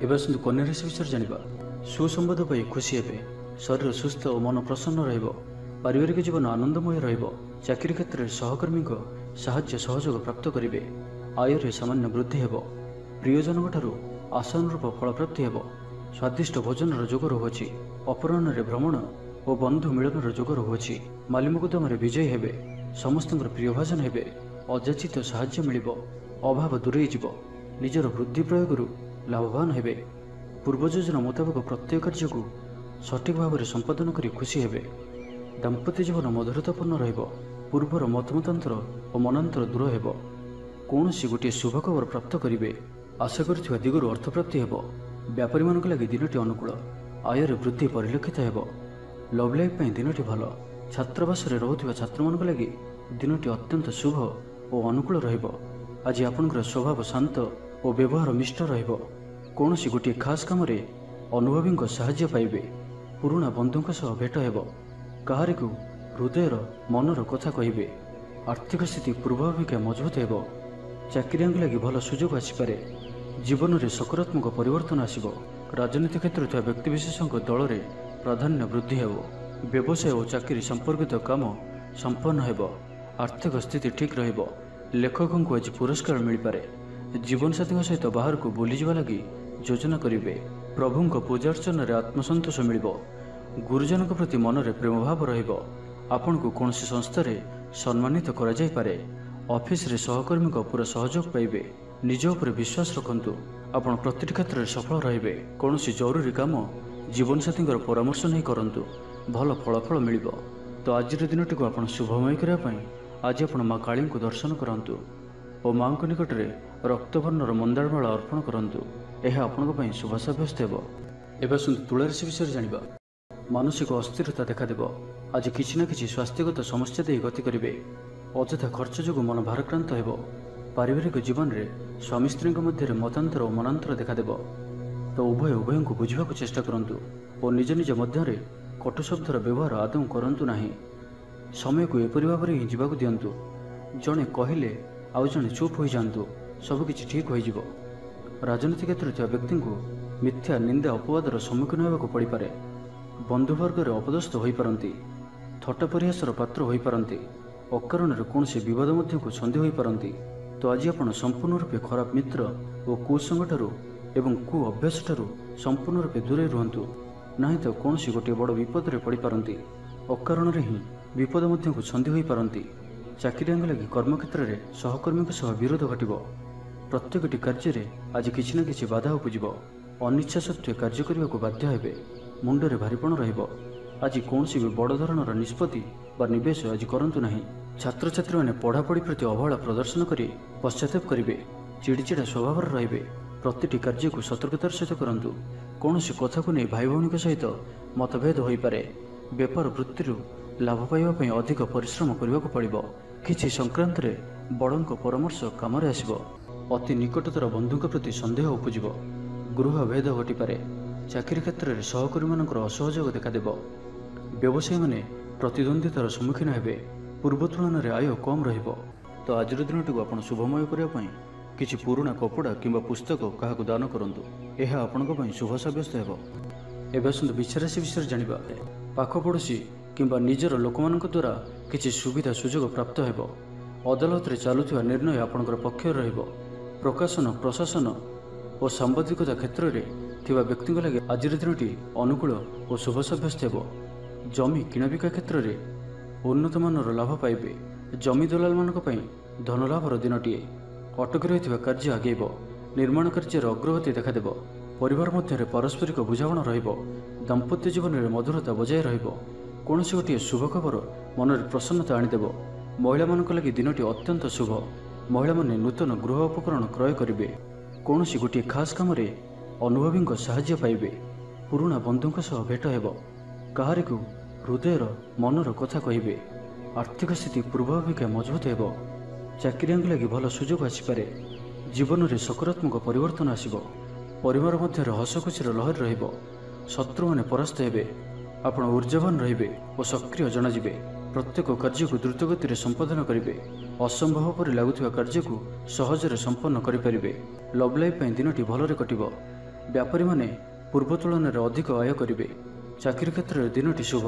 ଏବେ ଆସନ୍ତୁ କନ୍ୟା ରାଶି ବିଷୟରେ ଜାଣିବା। ସୁସମ୍ବାଦ ପାଇ ଖୁସି ହେବେ। ଶରୀର ସୁସ୍ଥ ଓ ମନ ପ୍ରସନ୍ନ ରହିବ। ପାରିବାରିକ ଜୀବନ ଆନନ୍ଦମୟ ରହିବ। ଚାକିରି କ୍ଷେତ୍ରରେ ସହକର୍ମୀଙ୍କ ସାହାଯ୍ୟ ସହଯୋଗ ପ୍ରାପ୍ତ କରିବେ। ଆୟରେ ସାମାନ୍ୟ ବୃଦ୍ଧି ହେବ। ପ୍ରିୟଜନଙ୍କଠାରୁ ଆଶାନୁରୂପ ଫଳପ୍ରାପ୍ତି ହେବ। ସ୍ୱାଦିଷ୍ଟ ଭୋଜନର ଯୋଗ ରହୁଅଛି। ଅପରାହ୍ନରେ ଭ୍ରମଣ ଓ ବନ୍ଧୁ ମିଳନର ଯୋଗ ରହୁଅଛି। ମାଲିମୁକଦ୍ଦମାରେ ବିଜୟୀ ହେବେ। ସମସ୍ତଙ୍କର ପ୍ରିୟଭାଜନ ହେବେ। ଅଯାଚିତ ସାହାଯ୍ୟ ମିଳିବ। ଅଭାବ ଦୂରେଇ ଯିବ। ନିଜର ବୁଦ୍ଧି ପ୍ରୟୋଗରୁ ଲାଭବାନ ହେବେ। ପୂର୍ବ ଯୋଜନା ମୁତାବକ ପ୍ରତ୍ୟେକ କାର୍ଯ୍ୟକୁ ସଠିକ୍ ଭାବରେ ସମ୍ପାଦନ କରି ଖୁସି ହେବେ। ଦାମ୍ପତ୍ୟ ଜୀବନ ମଧୁରତାପୂର୍ଣ୍ଣ ରହିବ। ପୂର୍ବର ମତମତାନ୍ତର ଓ ମନାନ୍ତର ଦୂର ହେବ। କୌଣସି ଗୋଟିଏ ଶୁଭ ଖବର ପ୍ରାପ୍ତ କରିବେ। ଆଶା କରୁଥିବା ଦିଗରୁ ଅର୍ଥପ୍ରାପ୍ତି ହେବ। ବ୍ୟାପାରୀମାନଙ୍କ ଲାଗି ଦିନଟି ଅନୁକୂଳ। ଆୟରେ ବୃଦ୍ଧି ପରିଲକ୍ଷିତ ହେବ। ଲଭ୍ ଲାଇଫ୍ ପାଇଁ ଦିନଟି ଭଲ। ଛାତ୍ରାବାସରେ ରହୁଥିବା ଛାତ୍ରମାନଙ୍କ ଲାଗି ଦିନଟି ଅତ୍ୟନ୍ତ ଶୁଭ ଓ ଅନୁକୂଳ ରହିବ। ଆଜି ଆପଣଙ୍କର ସ୍ୱଭାବ ଶାନ୍ତ ଓ ବ୍ୟବହାର ମିଷ୍ଟ ରହିବ। କୌଣସି ଗୋଟିଏ ଖାସ୍ କାମରେ ଅନୁଭବୀଙ୍କ ସାହାଯ୍ୟ ପାଇବେ। ପୁରୁଣା ବନ୍ଧୁଙ୍କ ସହ ଭେଟ ହେବ। କାହାରିକୁ ହୃଦୟର ମନର କଥା କହିବେ। ଆର୍ଥିକ ସ୍ଥିତି ପୂର୍ବ ଅପେକ୍ଷା ମଜବୁତ ହେବ। ଚାକିରିଆଙ୍କ ଲାଗି ଭଲ ସୁଯୋଗ ଆସିପାରେ। ଜୀବନରେ ସକାରାତ୍ମକ ପରିବର୍ତ୍ତନ ଆସିବ। ରାଜନୀତି କ୍ଷେତ୍ରରେ ଥିବା ବ୍ୟକ୍ତିବିଶେଷଙ୍କ ଦଳରେ ପ୍ରାଧାନ୍ୟ ବୃଦ୍ଧି ହେବ। ବ୍ୟବସାୟ ଓ ଚାକିରି ସମ୍ପର୍କିତ କାମ ସମ୍ପନ୍ନ ହେବ। ଆର୍ଥିକ ସ୍ଥିତି ଠିକ୍ ରହିବ। ଲେଖକଙ୍କୁ ଆଜି ପୁରସ୍କାର ମିଳିପାରେ। ଜୀବନସାଥୀଙ୍କ ସହିତ ବାହାରକୁ ବୁଲିଯିବା ଲାଗି ଯୋଜନା କରିବେ। ପ୍ରଭୁଙ୍କ ପୂଜାର୍ଚ୍ଚନାରେ ଆତ୍ମସନ୍ତୋଷ ମିଳିବ। ଗୁରୁଜନଙ୍କ ପ୍ରତି ମନରେ ପ୍ରେମଭାବ ରହିବ। ଆପଣଙ୍କୁ କୌଣସି ସଂସ୍ଥାରେ ସମ୍ମାନିତ କରାଯାଇପାରେ। ଅଫିସରେ ସହକର୍ମୀଙ୍କ ପୁରା ସହଯୋଗ ପାଇବେ। ନିଜ ଉପରେ ବିଶ୍ୱାସ ରଖନ୍ତୁ। ଆପଣ ପ୍ରତିଟି କ୍ଷେତ୍ରରେ ସଫଳ ରହିବେ। କୌଣସି ଜରୁରୀ କାମ ଜୀବନସାଥୀଙ୍କର ପରାମର୍ଶ ନେଇ କରନ୍ତୁ। ଭଲ ଫଳାଫଳ ମିଳିବ। ତ ଆଜିର ଦିନଟିକୁ ଆପଣ ଶୁଭମୟ କରିବା ପାଇଁ ଆଜି ଆପଣ ମା କାଳୀଙ୍କୁ ଦର୍ଶନ କରନ୍ତୁ ଓ ମାଙ୍କ ନିକଟରେ ରକ୍ତବର୍ଣ୍ଣର ମନ୍ଦାରମାଳ ଅର୍ପଣ କରନ୍ତୁ। ଏହା ଆପଣଙ୍କ ପାଇଁ ଶୁଭ ସାବ୍ୟସ୍ତ ହେବ। ଏବେ ଆସନ୍ତୁ ତୁଳା ରାଶି ବିଷୟରେ ଜାଣିବା। ମାନସିକ ଅସ୍ଥିରତା ଦେଖାଦେବ। ଆଜି କିଛି ନା କିଛି ସ୍ୱାସ୍ଥ୍ୟଗତ ସମସ୍ୟା ଦେଇ ଗତି କରିବେ। ଅଯଥା ଖର୍ଚ୍ଚ ଯୋଗୁଁ ମନ ଭାରାକ୍ରାନ୍ତ ହେବ। ପାରିବାରିକ ଜୀବନରେ ସ୍ୱାମୀ ସ୍ତ୍ରୀଙ୍କ ମଧ୍ୟରେ ମତାନ୍ତର ଓ ମନାନ୍ତର ଦେଖାଦେବ। ତ ଉଭୟଙ୍କୁ ବୁଝିବାକୁ ଚେଷ୍ଟା କରନ୍ତୁ ଓ ନିଜ ନିଜ ମଧ୍ୟରେ କଟୁ ଶବ୍ଦର ବ୍ୟବହାର ଆଦୌ କରନ୍ତୁ ନାହିଁ। ସମୟକୁ ଏପରି ଭାବରେ ହିଁ ଯିବାକୁ ଦିଅନ୍ତୁ। ଜଣେ କହିଲେ ଆଉ ଜଣେ ଚୁପ୍ ହୋଇଯାଆନ୍ତୁ। ସବୁକିଛି ଠିକ୍ ହୋଇଯିବ। ରାଜନୀତି କ୍ଷେତ୍ରରେ ଥିବା ବ୍ୟକ୍ତିଙ୍କୁ ମିଥ୍ୟା ନିନ୍ଦା ଅପବାଦର ସମ୍ମୁଖୀନ ହେବାକୁ ପଡ଼ିପାରେ। ବନ୍ଧୁବର୍ଗରେ ଅପଦସ୍ଥ ହୋଇପାରନ୍ତି। ଥଟ୍ଟା ପରିହାସର ପାତ୍ର ହୋଇପାରନ୍ତି। ଅକାରଣରେ କୌଣସି ବିବାଦ ମଧ୍ୟକୁ ଛନ୍ଦି ହୋଇପାରନ୍ତି। ତ ଆଜି ଆପଣ ସମ୍ପୂର୍ଣ୍ଣ ରୂପେ ଖରାପ ମିତ୍ର ଓ କୁସଙ୍ଗଠାରୁ ଏବଂ କୁ ଅଭ୍ୟାସଠାରୁ ସମ୍ପୂର୍ଣ୍ଣ ରୂପେ ଦୂରେଇ ରୁହନ୍ତୁ। ନାହିଁ ତ କୌଣସି ଗୋଟିଏ ବଡ଼ ବିପଦରେ ପଡ଼ିପାରନ୍ତି। ଅକାରଣରେ ହିଁ ବିପଦ ମଧ୍ୟକୁ ଛନ୍ଦି ହୋଇପାରନ୍ତି। ଚାକିରିଆଙ୍କ ଲାଗି କର୍ମକ୍ଷେତ୍ରରେ ସହକର୍ମୀଙ୍କ ସହ ବିରୋଧ ଘଟିବ। ପ୍ରତ୍ୟେକଟି କାର୍ଯ୍ୟରେ ଆଜି କିଛି ନା କିଛି ବାଧା ଉପୁଜିବ। ଅନିଚ୍ଛା ସତ୍ତ୍ୱେ କାର୍ଯ୍ୟ କରିବାକୁ ବାଧ୍ୟ ହେବେ। ମୁଣ୍ଡରେ ଭାରିପଣ ରହିବ। ଆଜି କୌଣସି ବି ବଡ଼ ଧରଣର ନିଷ୍ପତ୍ତି ବା ନିବେଶ ଆଜି କରନ୍ତୁ ନାହିଁ। ଛାତ୍ରଛାତ୍ରୀମାନେ ପଢ଼ାପଢ଼ି ପ୍ରତି ଅବହେଳା ପ୍ରଦର୍ଶନ କରି ପଶ୍ଚାତାପ କରିବେ। ଚିଡ଼ିଚିଡ଼ା ସ୍ୱଭାବର ରହିବେ। ପ୍ରତିଟି କାର୍ଯ୍ୟକୁ ସତର୍କତାର ସହିତ କରନ୍ତୁ। କୌଣସି କଥାକୁ ନେଇ ଭାଇ ଭଉଣୀଙ୍କ ସହିତ ମତଭେଦ ହୋଇପାରେ। ବେପାର ବୃତ୍ତିରୁ ଲାଭ ପାଇବା ପାଇଁ ଅଧିକ ପରିଶ୍ରମ କରିବାକୁ ପଡ଼ିବ। କିଛି ସଂକ୍ରାନ୍ତରେ ବଡ଼ଙ୍କ ପରାମର୍ଶ କାମରେ ଆସିବ। ଅତି ନିକଟତର ବନ୍ଧୁଙ୍କ ପ୍ରତି ସନ୍ଦେହ ଉପୁଜିବ। ଗୃହ ଭେଦ ଘଟିପାରେ। ଚାକିରି କ୍ଷେତ୍ରରେ ସହକର୍ମୀମାନଙ୍କର ଅସହଯୋଗ ଦେଖାଦେବ। ବ୍ୟବସାୟୀମାନେ ପ୍ରତିଦ୍ୱନ୍ଦ୍ୱିତାର ସମ୍ମୁଖୀନ ହେବେ। ପୂର୍ବ ତୁଳନାରେ ଆୟ କମ୍ ରହିବ। ତ ଆଜିର ଦିନଟିକୁ ଆପଣ ଶୁଭମୟ କରିବା ପାଇଁ କିଛି ପୁରୁଣା କପଡ଼ା କିମ୍ବା ପୁସ୍ତକ କାହାକୁ ଦାନ କରନ୍ତୁ। ଏହା ଆପଣଙ୍କ ପାଇଁ ଶୁଭ ସାବ୍ୟସ୍ତ ହେବ। ଏବେ ଆସନ୍ତୁ ବିଛାରାଶି ବିଷୟରେ ଜାଣିବା। ପାଖ ପଡ଼ୋଶୀ କିମ୍ବା ନିଜର ଲୋକମାନଙ୍କ ଦ୍ୱାରା କିଛି ସୁବିଧା ସୁଯୋଗ ପ୍ରାପ୍ତ ହେବ। ଅଦାଲତରେ ଚାଲୁଥିବା ନିର୍ଣ୍ଣୟ ଆପଣଙ୍କର ପକ୍ଷରେ ରହିବ। ପ୍ରକାଶନ ପ୍ରଶାସନ ଓ ସାମ୍ବାଦିକତା କ୍ଷେତ୍ରରେ ଥିବା ବ୍ୟକ୍ତିଙ୍କ ଲାଗି ଆଜିର ଦିନଟି ଅନୁକୂଳ ଓ ଶୁଭ ସାବ୍ୟସ୍ତ ହେବ। ଜମି କିଣାବିକା କ୍ଷେତ୍ରରେ ଉନ୍ନତମାନର ଲାଭ ପାଇବେ। ଜମି ଦଲାଲମାନଙ୍କ ପାଇଁ ଧନଲାଭର ଦିନଟିଏ। ଅଟକି ରହିଥିବା କାର୍ଯ୍ୟ ଆଗେଇବ। ନିର୍ମାଣ କାର୍ଯ୍ୟର ଅଗ୍ରଗତି ଦେଖାଦେବ। ପରିବାର ମଧ୍ୟରେ ପାରସ୍ପରିକ ବୁଝାମଣା ରହିବ। ଦାମ୍ପତ୍ୟ ଜୀବନରେ ମଧୁରତା ବଜାୟ ରହିବ। କୌଣସି ଗୋଟିଏ ଶୁଭ ଖବର ମନରେ ପ୍ରସନ୍ନତା ଆଣିଦେବ। ମହିଳାମାନଙ୍କ ଲାଗି ଦିନଟି ଅତ୍ୟନ୍ତ ଶୁଭ। ମହିଳାମାନେ ନୂତନ ଗୃହ ଉପକରଣ କ୍ରୟ କରିବେ। କୌଣସି ଗୋଟିଏ ଖାସ୍ କାମରେ ଅନୁଭବୀଙ୍କ ସାହାଯ୍ୟ ପାଇବେ। ପୁରୁଣା ବନ୍ଧୁଙ୍କ ସହ ଭେଟ ହେବ। କାହାରିକୁ ହୃଦୟର ମନର କଥା କହିବେ। ଆର୍ଥିକ ସ୍ଥିତି ପୂର୍ବ ଅପେକ୍ଷା ମଜବୁତ ହେବ। ଚାକିରିଆଙ୍କ ଲାଗି ଭଲ ସୁଯୋଗ ଆସିପାରେ। ଜୀବନରେ ସକାରାତ୍ମକ ପରିବର୍ତ୍ତନ ଆସିବ। ପରିବାର ମଧ୍ୟରେ ହସଖୁସିର ଲହରୀ ରହିବ। ଶତ୍ରୁମାନେ ପରାସ୍ତ ହେବେ। ଆପଣ ଊର୍ଜାବାନ ରହିବେ ଓ ସକ୍ରିୟ ଜଣାଯିବେ। ପ୍ରତ୍ୟେକ କାର୍ଯ୍ୟକୁ ଦ୍ରୁତଗତିରେ ସମ୍ପାଦନ କରିବେ। ଅସମ୍ଭବ ପରି ଲାଗୁଥିବା କାର୍ଯ୍ୟକୁ ସହଜରେ ସମ୍ପନ୍ନ କରିପାରିବେ। ଲଭ୍ ଲାଇଫ୍ ପାଇଁ ଦିନଟି ଭଲରେ କଟିବ। ବ୍ୟାପାରୀମାନେ ପୂର୍ବ ତୁଳନାରେ ଅଧିକ ଆୟ କରିବେ। ଚାକିରି କ୍ଷେତ୍ରରେ ଦିନଟି ଶୁଭ।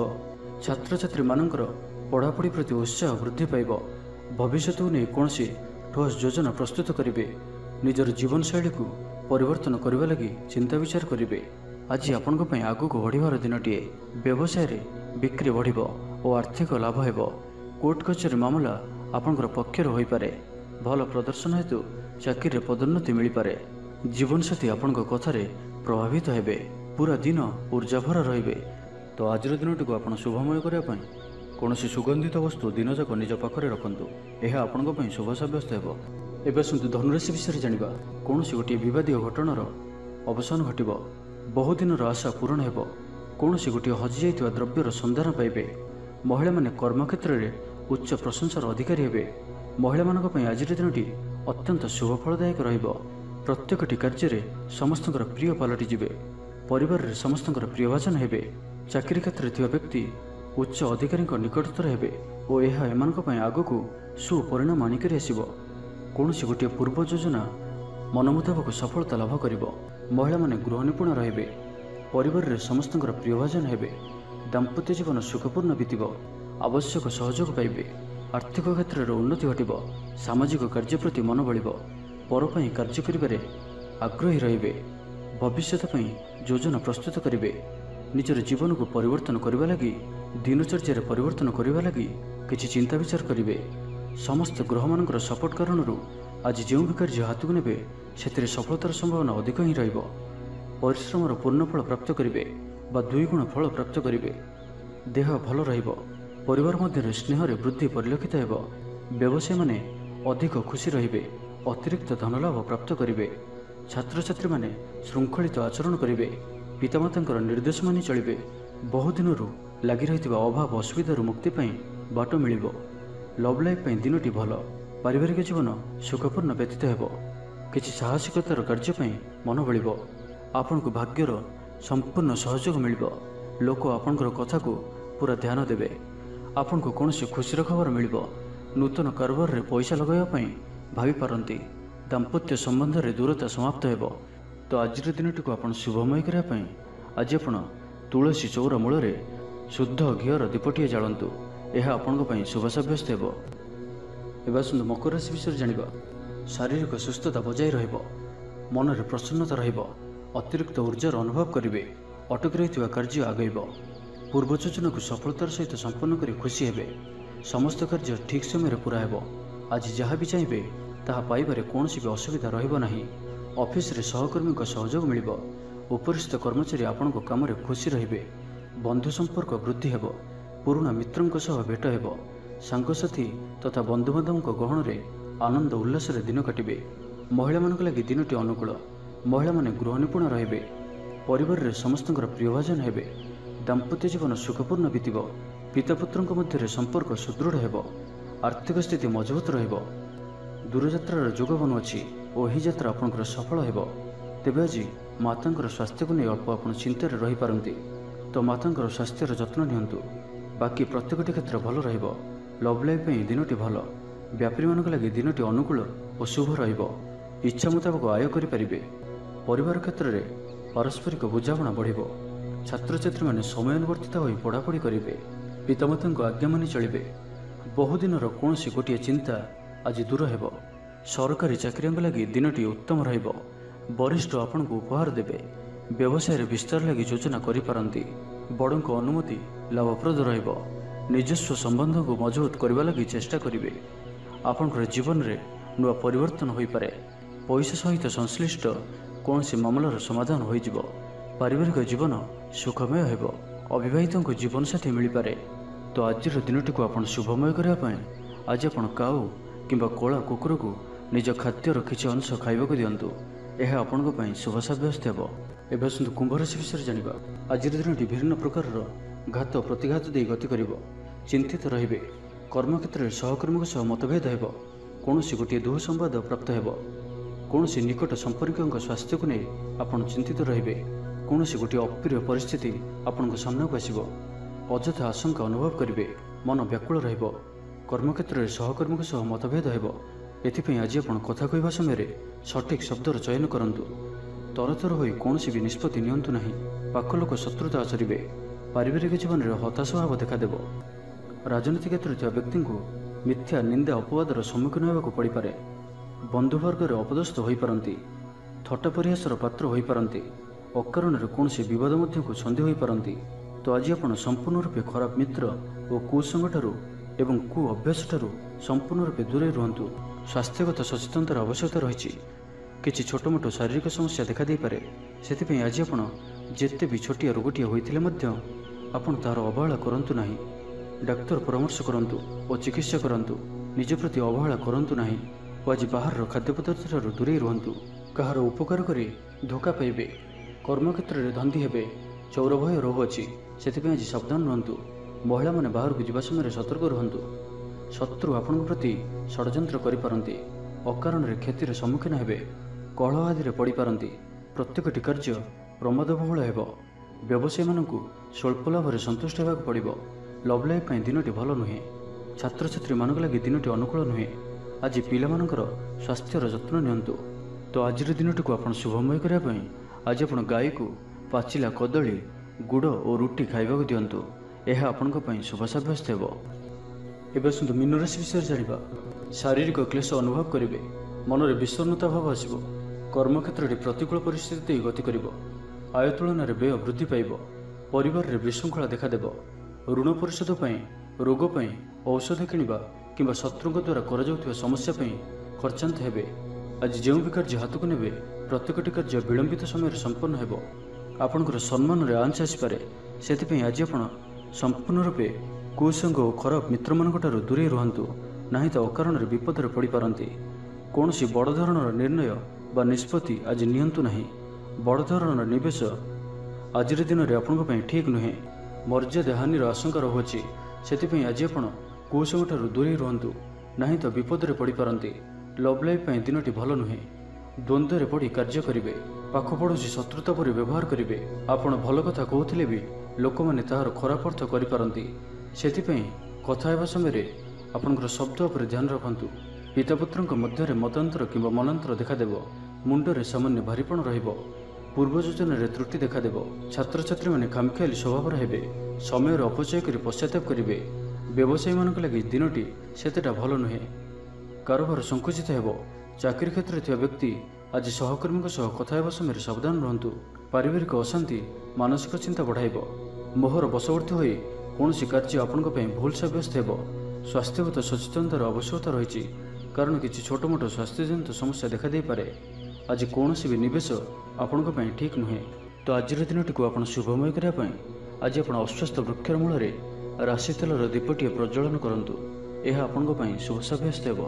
ଛାତ୍ରଛାତ୍ରୀମାନଙ୍କର ପଢ଼ାପଢ଼ି ପ୍ରତି ଉତ୍ସାହ ବୃଦ୍ଧି ପାଇବ। ଭବିଷ୍ୟତକୁ ନେଇ କୌଣସି ଠୋସ୍ ଯୋଜନା ପ୍ରସ୍ତୁତ କରିବେ। ନିଜର ଜୀବନଶୈଳୀକୁ ପରିବର୍ତ୍ତନ କରିବା ଲାଗି ଚିନ୍ତା ବିଚାର କରିବେ। ଆଜି ଆପଣଙ୍କ ପାଇଁ ଆଗକୁ ବଢ଼ିବାର ଦିନଟିଏ। ବ୍ୟବସାୟରେ ବିକ୍ରି ବଢ଼ିବ ଓ ଆର୍ଥିକ ଲାଭ ହେବ। କୋର୍ଟ କଚେରୀ ମାମଲା ଆପଣଙ୍କର ପକ୍ଷରେ ହୋଇପାରେ। ଭଲ ପ୍ରଦର୍ଶନ ହେତୁ ଚାକିରିରେ ପଦୋନ୍ନତି ମିଳିପାରେ। ଜୀବନସାଥୀ ଆପଣଙ୍କ କଥାରେ ପ୍ରଭାବିତ ହେବେ। ପୁରା ଦିନ ଊର୍ଜାଭରା ରହିବେ। ତ ଆଜିର ଦିନଟିକୁ ଆପଣ ଶୁଭମୟ କରିବା ପାଇଁ କୌଣସି ସୁଗନ୍ଧିତ ବସ୍ତୁ ଦିନଯାକ ନିଜ ପାଖରେ ରଖନ୍ତୁ। ଏହା ଆପଣଙ୍କ ପାଇଁ ଶୁଭ ସାବ୍ୟସ୍ତ ହେବ। ଏବେ ଆସନ୍ତୁ ଧନୁରାଶି ବିଷୟରେ ଜାଣିବା। କୌଣସି ଗୋଟିଏ ବିବାଦୀୟ ଘଟଣାର ଅବସାନ ଘଟିବ। ବହୁଦିନର ଆଶା ପୂରଣ ହେବ। କୌଣସି ଗୋଟିଏ ହଜିଯାଇଥିବା ଦ୍ରବ୍ୟର ସନ୍ଧାନ ପାଇବେ। ମହିଳାମାନେ କର୍ମକ୍ଷେତ୍ରରେ ଉଚ୍ଚ ପ୍ରଶଂସାର ଅଧିକାରୀ ହେବେ। ମହିଳାମାନଙ୍କ ପାଇଁ ଆଜିର ଦିନଟି ଅତ୍ୟନ୍ତ ଶୁଭ ଫଳଦାୟକ ରହିବ। ପ୍ରତ୍ୟେକଟି କାର୍ଯ୍ୟରେ ସମସ୍ତଙ୍କର ପ୍ରିୟ ପାଲଟିଯିବେ। ପରିବାରରେ ସମସ୍ତଙ୍କର ପ୍ରିୟଭାଜନ ହେବେ। ଚାକିରି କ୍ଷେତ୍ରରେ ଥିବା ବ୍ୟକ୍ତି ଉଚ୍ଚ ଅଧିକାରୀଙ୍କ ନିକଟତର ହେବେ ଓ ଏହା ଏମାନଙ୍କ ପାଇଁ ଆଗକୁ ସୁପରିଣାମ ଆଣିକରି ଆସିବ। କୌଣସି ଗୋଟିଏ ପୂର୍ବ ଯୋଜନା ମନ ମୁତାବକ ସଫଳତା ଲାଭ କରିବ। ମହିଳାମାନେ ଗୃହ ନିପୁଣ ରହିବେ। ପରିବାରରେ ସମସ୍ତଙ୍କର ପ୍ରିୟଭାଜନ ହେବେ। ଦାମ୍ପତ୍ୟ ଜୀବନ ସୁଖପୂର୍ଣ୍ଣ ବିତିବ। ଆବଶ୍ୟକ ସହଯୋଗ ପାଇବେ। ଆର୍ଥିକ କ୍ଷେତ୍ରରେ ଉନ୍ନତି ଘଟିବ। ସାମାଜିକ କାର୍ଯ୍ୟ ପ୍ରତି ମନ ବଳିବ। ପର ପାଇଁ କାର୍ଯ୍ୟ କରିବାରେ ଆଗ୍ରହୀ ରହିବେ। ଭବିଷ୍ୟତ ପାଇଁ ଯୋଜନା ପ୍ରସ୍ତୁତ କରିବେ। ନିଜର ଜୀବନକୁ ପରିବର୍ତ୍ତନ କରିବା ଲାଗି ଦିନଚର୍ଯ୍ୟାରେ ପରିବର୍ତ୍ତନ କରିବା ଲାଗି କିଛି ଚିନ୍ତା ବିଚାର କରିବେ। ସମସ୍ତ ଗ୍ରହମାନଙ୍କର ସପୋର୍ଟ କାରଣରୁ ଆଜି ଯେଉଁ ବି କାର୍ଯ୍ୟ ହାତକୁ ନେବେ ସେଥିରେ ସଫଳତାର ସମ୍ଭାବନା ଅଧିକ ହିଁ ରହିବ। ପରିଶ୍ରମର ପୂର୍ଣ୍ଣ ଫଳ ପ୍ରାପ୍ତ କରିବେ ବା 2 ଗୁଣ ଫଳ ପ୍ରାପ୍ତ କରିବେ। ଦେହ ଭଲ ରହିବ। ପରିବାର ମଧ୍ୟରେ ସ୍ନେହରେ ବୃଦ୍ଧି ପରିଲକ୍ଷିତ ହେବ। ବ୍ୟବସାୟୀମାନେ ଅଧିକ ଖୁସି ରହିବେ। ଅତିରିକ୍ତ ଧନଲାଭ ପ୍ରାପ୍ତ କରିବେ। ଛାତ୍ରଛାତ୍ରୀମାନେ ଶୃଙ୍ଖଳିତ ଆଚରଣ କରିବେ। ପିତାମାତାଙ୍କର ନିର୍ଦ୍ଦେଶ ମାନି ଚଳିବେ। ବହୁଦିନରୁ ଲାଗି ରହିଥିବା ଅଭାବ ଅସୁବିଧାରୁ ମୁକ୍ତି ପାଇଁ ବାଟ ମିଳିବ। ଲଭ୍ ଲାଇଫ୍ ପାଇଁ ଦିନଟି ଭଲ। ପାରିବାରିକ ଜୀବନ ସୁଖପୂର୍ଣ୍ଣ ବ୍ୟତୀତ ହେବ। କିଛି ସାହସିକତାର କାର୍ଯ୍ୟ ପାଇଁ ମନ ବଳିବ। ଆପଣଙ୍କୁ ଭାଗ୍ୟର ସମ୍ପୂର୍ଣ୍ଣ ସହଯୋଗ ମିଳିବ। ଲୋକ ଆପଣଙ୍କର କଥାକୁ ପୁରା ଧ୍ୟାନ ଦେବେ। ଆପଣଙ୍କୁ କୌଣସି ଖୁସିର ଖବର ମିଳିବ। ନୂତନ କାରବାରରେ ପଇସା ଲଗାଇବା ପାଇଁ ଭାବିପାରନ୍ତି। ଦାମ୍ପତ୍ୟ ସମ୍ବନ୍ଧରେ ଦୂରତା ସମାପ୍ତ ହେବ। ତ ଆଜିର ଦିନଟିକୁ ଆପଣ ଶୁଭମୟ କରିବା ପାଇଁ ଆଜି ଆପଣ ତୁଳସୀ ଚଉରା ମୂଳରେ ଶୁଦ୍ଧ ଘିଅର ଦୀପଟିଏ ଜାଳନ୍ତୁ। ଏହା ଆପଣଙ୍କ ପାଇଁ ଶୁଭ ସାବ୍ୟସ୍ତ ହେବ। ଏବେ ଆସନ୍ତୁ ମକର ରାଶି ବିଷୟରେ ଜାଣିବା। ଶାରୀରିକ ସୁସ୍ଥତା ବଜାୟ ରହିବ। ମନରେ ପ୍ରସନ୍ନତା ରହିବ। ଅତିରିକ୍ତ ଊର୍ଜାର ଅନୁଭବ କରିବେ। ଅଟକି ରହିଥିବା କାର୍ଯ୍ୟ ଆଗେଇବ। ପୂର୍ବ ଯୋଜନାକୁ ସଫଳତାର ସହିତ ସମ୍ପନ୍ନ କରି ଖୁସି ହେବେ। ସମସ୍ତ କାର୍ଯ୍ୟ ଠିକ୍ ସମୟରେ ପୁରା ହେବ। ଆଜି ଯାହା ବି ଚାହିଁବେ ତାହା ପାଇବାରେ କୌଣସି ବି ଅସୁବିଧା ରହିବ ନାହିଁ। ଅଫିସରେ ସହକର୍ମୀଙ୍କ ସହଯୋଗ ମିଳିବ। ଉପରିସ୍ଥ କର୍ମଚାରୀ ଆପଣଙ୍କ କାମରେ ଖୁସି ରହିବେ। ବନ୍ଧୁ ସମ୍ପର୍କ ବୃଦ୍ଧି ହେବ। ପୁରୁଣା ମିତ୍ରଙ୍କ ସହ ଭେଟ ହେବ। ସାଙ୍ଗସାଥୀ ତଥା ବନ୍ଧୁବାନ୍ଧବଙ୍କ ଗହଣରେ ଆନନ୍ଦ ଉଲ୍ଲାସରେ ଦିନ କାଟିବେ। ମହିଳାମାନଙ୍କ ଲାଗି ଦିନଟି ଅନୁକୂଳ। ମହିଳାମାନେ ଗୃହ ନିପୁଣ ରହିବେ। ପରିବାରରେ ସମସ୍ତଙ୍କର ପ୍ରିୟଭାଜନ ହେବେ। ଦାମ୍ପତ୍ୟ ଜୀବନ ସୁଖପୂର୍ଣ୍ଣ ବିତିବ। ପିତାପୁତ୍ରଙ୍କ ମଧ୍ୟରେ ସମ୍ପର୍କ ସୁଦୃଢ଼ ହେବ। ଆର୍ଥିକ ସ୍ଥିତି ମଜବୁତ ରହିବ। ଦୂରଯାତ୍ରାର ଯୋଗ ବନୁଅଛି ଓ ଏହି ଯାତ୍ରା ଆପଣଙ୍କର ସଫଳ ହେବ। ତେବେ ଆଜି ମାତାଙ୍କର ସ୍ୱାସ୍ଥ୍ୟକୁ ନେଇ ଅଳ୍ପ ଆପଣ ଚିନ୍ତାରେ ରହିପାରନ୍ତି। ତ ମାତାଙ୍କର ସ୍ୱାସ୍ଥ୍ୟର ଯତ୍ନ ନିଅନ୍ତୁ। ବାକି ପ୍ରତ୍ୟେକଟି କ୍ଷେତ୍ର ଭଲ ରହିବ। ଲଭ୍ ଲାଇଫ୍ ପାଇଁ ଦିନଟି ଭଲ। ବ୍ୟାପାରୀମାନଙ୍କ ଲାଗି ଦିନଟି ଅନୁକୂଳ ଓ ଶୁଭ ରହିବ। ଇଚ୍ଛା ମୁତାବକ ଆୟ କରିପାରିବେ। ପରିବାର କ୍ଷେତ୍ରରେ ପାରସ୍ପରିକ ବୁଝାମଣା ବଢ଼ିବ। ଛାତ୍ରଛାତ୍ରୀମାନେ ସମୟାନୁବର୍ତ୍ତିତ ହୋଇ ପଢ଼ାପଢ଼ି କରିବେ। ପିତାମାତାଙ୍କ ଆଜ୍ଞା ମାନି ଚଳିବେ। ବହୁଦିନର କୌଣସି ଗୋଟିଏ ଚିନ୍ତା ଆଜି ଦୂର ହେବ। सरकारी चाकरियां लगी दिनटी उत्तम रहिब। वरिष्ठ आपनको उपहार देवे। व्यवसाय विस्तार लगी योजना करिपारंती। बड़ों अनुमति लाभप्रद रहिब। निजस्व संबंध को मजबूत करने लगी चेष्टा करिवे। आपनकर जीवन में नुआ परिवर्तन हो पारे। पैसा सहित संश्लिष्ट कौन सी मामलार समाधान हो जिवो। पारिवारिक जीवन सुखमय हेब। अविवाहितों को जीवन साथी मिल पारे। तो आज दिनटी को आपण शुभमय करने आज आपण काऊ किंबा कोला कुकुर को निज खाद्यर किसी अंश खाइबा दिंतु। यह आपण शुभ सब्यस्त हो। एवं आसतु कुंभ राशि विषय जाना। आज दिनटी विभिन्न प्रकार घात प्रतिघात दे गति कर। चिंतित रहिबे। कर्मक्षेत्र में सहकर्मी सह मतभेद हेब। कौन सी गोटे दुह संवाद प्राप्त हेब। कौन सी निकट संपर्कों स्वास्थ्य को नहीं आपण चिंतित रहिबे। कौन सी गोटे अप्रिय परिस्थिति आपण सामना को आसिबो। अଯଥା आशंका अनुभव करिवे। मन व्याकुल रहिबो। कर्मक्षेत्र में सहकर्मी सह मतभेद हेब। एथिपई आज आपण कथा कहवा समय सठिक शब्दर चयन करंतु। तरतर होई कौन सी भी निष्पत्ति नियंतु नहीं। पाख लोक शत्रुता आचरिवे। पारिवारिक जीवन में हताश भाव देखादेव। राजनीति क्षेत्र में व्यक्ति को मिथ्या निंदा अपवादर सम्मुखीन होगा पड़ पारे। बंधुवर्ग अपदस्थ हो पारती। थट्टा परिहासर पात्र हो पारती। अकारण कौन सी विवाद को छंदी हो पारती। तो आज आप संपूर्ण रूपे खराब मित्र और कुसंग ठारू एवं कु अभ्यास ठारू संपूर्ण रूपे दूरे रुहतु। स्वास्थ्यगत सचेतनतार आवश्यकता रही। किसी छोट मोट शारीरिक समस्या देखा दे पारे। से आज आप जिते भी छोटिया रोगटिया होते आपन तार अवहेला करंतु नहीं। डाक्तर परामर्श करंतु और चिकित्सा करंतु। निज प्रति अवहेला करंतु नहीं। और आज बाहर खाद्य पदार्थ ठारू दूरे रुहतु। कहार उपकार करी धोखा पाइबे। कर्मक्षेत्र में धंदी हेबे। चौर भय रोग अच्छी से आज सावधान रुहतु। महिला माने बाहर को जावा समय सतर्क रुहतु। शत्रु आपण प्रति षड्यंत्र करिपारंती। अकारण क्षतिर सम्मुखीन हेबे। कलह आदि पड़ पारती। प्रत्येकटी कार्य प्रमादबहुल हेब। व्यवसायी मानकु स्वल्प लाभ संतुष्ट होगा पड़ो। लव लाइफ दिनटी भल नुहे। छात्र छात्री मान लगी दिनटी अनुकूल नुहे। आज पिलामानकर स्वास्थ्यर जत्न नियंतु। तो आज दिनटी को आपण शुभमय करने आज आपण गाय को पाचिला कदली गुड़ और रुटी खाइबा दिंतु। यह आपण शुभ सब्यस्त हो। एवं आसतु मीन राशि विषय जाना। शारीरिक क्लेश अनुभव करेंगे। मन में विषन्नता भाव आसब। कर्मक्षेत्र में प्रतिकूल परिस्थिति गति कर। आय तुलन में व्यय वृद्धि पाइब। परिवार में विशृंखला देखादेव। ऋण परिशोध रोग औषध किणवा कि शत्रु द्वारा कर समस्या खर्चांत हेबे। आज जो भी कार्य हाथ को नेबे प्रत्येकटी कार्य विलंबित समय संपन्न हेब। आपणकर सम्मान में आंच आसपे। से आज आप संपूर्ण रूपे कुसंग और खराब मित्र मान दूरे रुहतु। ना तो अकारण विपद पड़ पारती। कौन सी बड़ धरणर निर्णय बा निष्पत्ति आज नियंतु नहीं। बड़ धरणर निवेश आज दिन में आपण ठीक नुहे। मर्यादा हानिर आशंका रहुछि। से आज आप कुसंग ठारू दूरे रुहतु। ना तो विपद पड़ पारती। लव लाइफ दिनटी भल नुहे। द्वंद्व पड़ कार्य करेंगे। पाख पड़ोशी शत्रुता पर व्यवहार करेंगे। आपण भल कथा कहते भी लोक मैंने तार खराब अर्थ करिपारंती। सेथिपई कथा हेबा समय आपनकर शब्द पर ध्यान रखंतु। पितापुत्रଙ୍କ ମଧ୍ୟରେ ମତାନ୍ତର କିମ୍ବା ମନାନ୍ତର ଦେଖାଦେବ। ମୁଣ୍ଡରେ ସାମାନ୍ୟ ଭାରୀପଣ ରହିବ। ପୂର୍ବ ଯୋଜନାରେ ତ୍ରୁଟି ଦେଖାଦେବ। ଛାତ୍ରଛାତ୍ରୀମାନେ ଖାମଖିଆଲି ସ୍ୱଭାବର ହେବେ। ସମୟର ଅପଚୟ କରି ପଶ୍ଚାତାପ କରିବେ। ବ୍ୟବସାୟୀମାନଙ୍କ ଲାଗି ଦିନଟି ସେତେଟା ଭଲ ନୁହେଁ। କାରବାର ସଂକୁଚିତ ହେବ। ଚାକିରି କ୍ଷେତ୍ରରେ ଥିବା ବ୍ୟକ୍ତି ଆଜି ସହକର୍ମୀଙ୍କ ସହ କଥା ହେବା ସମୟରେ ସାବଧାନ ରୁହନ୍ତୁ। ପାରିବାରିକ ଅଶାନ୍ତି ମାନସିକ ଚିନ୍ତା ବଢ଼ାଇବ। ମୋହର ବଶବର୍ତ୍ତୀ ହୋଇ କୌଣସି କାର୍ଯ୍ୟ ଆପଣଙ୍କ ପାଇଁ ଭୁଲ ସାବ୍ୟସ୍ତ ହେବ। स्वास्थ्यगत सचेतनतार आवश्यकता रही। कारण किसी छोट मोट स्वास्थ्यजनित समस्या देखा दे पारे। आज कौन भी निवेश आपण ठीक नुहे। तो आज दिनटी को आप शुभमय करने आज आप अस्वस्थ वृक्षर मूल राशि तेलर दीपटी प्रज्वलन करूँ। यह आपण शुभ सब्यस्त हो।